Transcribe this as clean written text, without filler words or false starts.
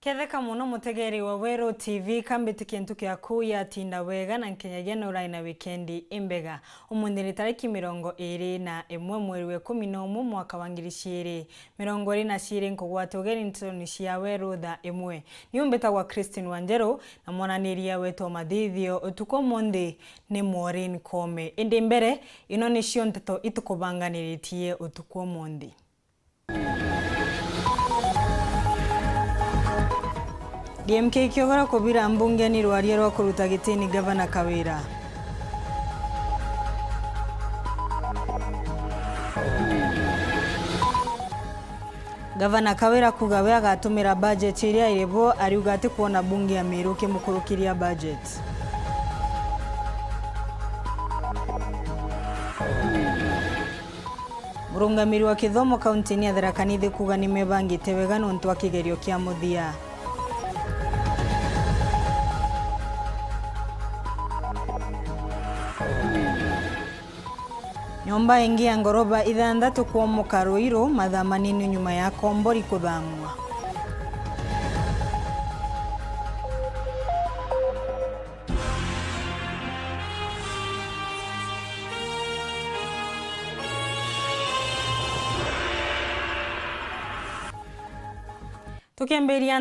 Ketheka muno mutegeri wa Wero TV kambiti kintu kyaku yatinda wega na nkenyagia na uraina wikendi imbega. Umundi ni tariki 21 mweri wa 11 mwaka wa 2024 nkugwatogeri ntoni cia Wero tha imwe. Niumbeta kwa Christine Wanjero na mwananiria wetu Madithio utuko monde ni Maureen Kome. Indi mbere ino ni cio nteto itukubanganiritie utuko monde. DMK kiogora kubira mbunge ni rwarie rwa kuruta gitini Gavana Kawira. Gavana Kawira kugawe agatumira budget iria irebo ariuga ati kuona bunge ya Meru kimukurukiria budget. Murungamiri wa kithomo kaunti ya Tharaka Nithi kuga ni mebangite wega nontu wa kigerio kia muthia. Nyomba ingi ya ngoroba ithandatu kuomoka Ruiru mathaa manini nyuma ya kombori kuthamwa. Tukiambiria